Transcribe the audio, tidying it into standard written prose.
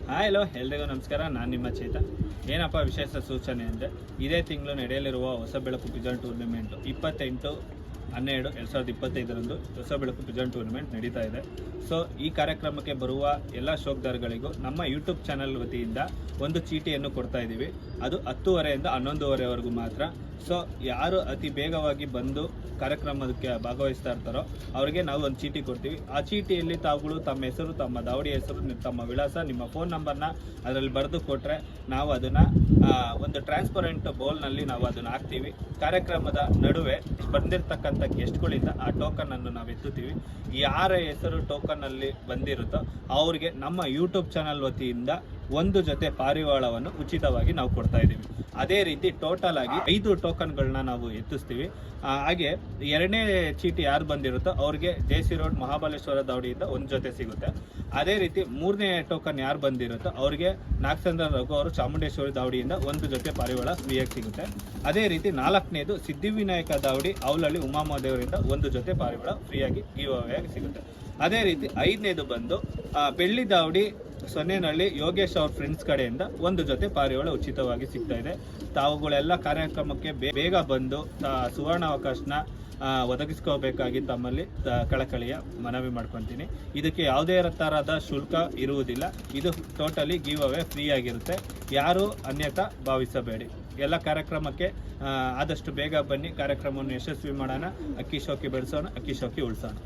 Hello ಎಲ್ರಿಗೂ ನಮಸ್ಕಾರ. ನಾನು ನಿಮ್ಮ ಚೇತನ್. ಏನಪ್ಪ ವಿಶೇಷ ಸೂಚನೆ ಅಂದರೆ, ಇದೇ ತಿಂಗಳು ನಡೆಯಲಿರುವ ಹೊಸ ಬೆಳಕು ಪಿಜನ್ ಟೂರ್ನಮೆಂಟು 28/12/2025 ಹೊಸ ಬೆಳಕು ಪಿಜನ್ ಟೂರ್ನಮೆಂಟ್ ನಡೀತಾ ಇದೆ. ಸೊ ಈ ಕಾರ್ಯಕ್ರಮಕ್ಕೆ ಬರುವ ಎಲ್ಲ ಶೋಕ್ದಾರ್ಗಳಿಗೂ ನಮ್ಮ ಯೂಟ್ಯೂಬ್ ಚಾನಲ್ ವತಿಯಿಂದ ಒಂದು ಚೀಟಿಯನ್ನು ಕೊಡ್ತಾ ಇದ್ದೀವಿ. ಅದು 10:30 ಇಂದ 11:30ವರೆಗೂ ಮಾತ್ರ. ಸೊ ಯಾರು ಅತಿ ಬೇಗವಾಗಿ ಬಂದು ಕಾರ್ಯಕ್ರಮಕ್ಕೆ ಭಾಗವಹಿಸ್ತಾ ಇರ್ತಾರೋ ಅವರಿಗೆ ನಾವು ಒಂದು ಚೀಟಿ ಕೊಡ್ತೀವಿ. ಆ ಚೀಟಿಯಲ್ಲಿ ತಾವುಗಳು ತಮ್ಮ ಹೆಸರು, ತಮ್ಮ ದಾವಡಿ ಹೆಸರು, ತಮ್ಮ ವಿಳಾಸ, ನಿಮ್ಮ ಫೋನ್ ನಂಬರ್ನ ಅದರಲ್ಲಿ ಬರೆದು ಕೊಟ್ಟರೆ ನಾವು ಅದನ್ನು ಒಂದು ಟ್ರಾನ್ಸ್ಪರೆಂಟ್ ಬೌಲ್ನಲ್ಲಿ ನಾವು ಅದನ್ನು ಹಾಕ್ತೀವಿ. ಕಾರ್ಯಕ್ರಮದ ನಡುವೆ ಬಂದಿರತಕ್ಕಂಥ ಗೆಸ್ಟ್ಗಳಿಂದ ಆ ಟೋಕನನ್ನು ನಾವು ಎತ್ತುತ್ತೀವಿ. ಯಾರ ಹೆಸರು ಟೋಕನ್ನಲ್ಲಿ ಬಂದಿರುತ್ತೋ ಅವ್ರಿಗೆ ನಮ್ಮ ಯೂಟ್ಯೂಬ್ ಚಾನಲ್ ವತಿಯಿಂದ ಒಂದು ಜೊತೆ ಪಾರಿವಾಳವನ್ನು ಉಚಿತವಾಗಿ ನಾವು ಕೊಡ್ತಾ ಇದ್ದೀವಿ. ಅದೇ ರೀತಿ ಟೋಟಲ್ ಆಗಿ 5 ಟೋಕನ್ಗಳನ್ನ ನಾವು ಎತ್ತಿಸ್ತೀವಿ. ಹಾಗೆ ಎರಡನೇ ಚೀಟಿ ಯಾರು ಬಂದಿರುತ್ತೋ ಅವ್ರಿಗೆ ಜೆ.ಸಿ. ರೋಡ್ ಮಹಾಬಲೇಶ್ವರ ದಾವಡಿಯಿಂದ ಒಂದು ಜೊತೆ ಸಿಗುತ್ತೆ. ಅದೇ ರೀತಿ 3ನೇ ಟೋಕನ್ ಯಾರು ಬಂದಿರುತ್ತೋ ಅವ್ರಿಗೆ ನಾಗಚಂದ್ರ ರಘು ಅವರು ಚಾಮುಂಡೇಶ್ವರಿ ದಾವಡಿಯಿಂದ ಒಂದು ಜೊತೆ ಪಾರಿವಾಳ ಫ್ರೀಯಾಗಿ ಸಿಗುತ್ತೆ. ಅದೇ ರೀತಿ 4ನೇದು ಸಿದ್ಧಿವಿನಾಯಕ ದಾವಡಿ ಅವಲಹಳ್ಳಿ ಉಮಾಮಹದೇವರಿಂದ ಒಂದು ಜೊತೆ ಪಾರಿವಾಳ ಫ್ರೀಯಾಗಿ ಗಿವ್ ಸಿಗುತ್ತೆ. ಅದೇ ರೀತಿ 5ನೇದು ಬಂದು ಬೆಳ್ಳಿ ದಾವಡಿ ಸೊನ್ನೆನಹಳ್ಳಿ ಯೋಗೇಶ್ ಅವ್ರ ಫ್ರೆಂಡ್ಸ್ ಕಡೆಯಿಂದ ಒಂದು ಜೊತೆ ಪಾರಿವಾಳ ಉಚಿತವಾಗಿ ಸಿಗ್ತಾ ಇದೆ. ತಾವುಗಳೆಲ್ಲ ಕಾರ್ಯಕ್ರಮಕ್ಕೆ ಬೇಗ ಬಂದು ಸುವರ್ಣಾವಕಾಶನ ಒದಗಿಸ್ಕೋಬೇಕಾಗಿ ತಮ್ಮಲ್ಲಿ ಕಳಕಳಿಯ ಮನವಿ ಮಾಡ್ಕೊತೀನಿ. ಇದಕ್ಕೆ ಯಾವುದೇ ಥರದ ಶುಲ್ಕ ಇರುವುದಿಲ್ಲ. ಇದು ಟೋಟಲಿ ಗಿವ್ ಅವೇ ಫ್ರೀ ಆಗಿರುತ್ತೆ. ಯಾರೂ ಅನ್ಯತಾ ಭಾವಿಸಬೇಡಿ. ಎಲ್ಲ ಕಾರ್ಯಕ್ರಮಕ್ಕೆ ಆದಷ್ಟು ಬೇಗ ಬನ್ನಿ. ಕಾರ್ಯಕ್ರಮವನ್ನು ಯಶಸ್ವಿ ಮಾಡೋಣ. ಅಕ್ಕಿ ಶೋಕಿ ಬೆಳೆಸೋಣ, ಅಕ್ಕಿ ಶೋಕಿ ಉಳಿಸೋಣ.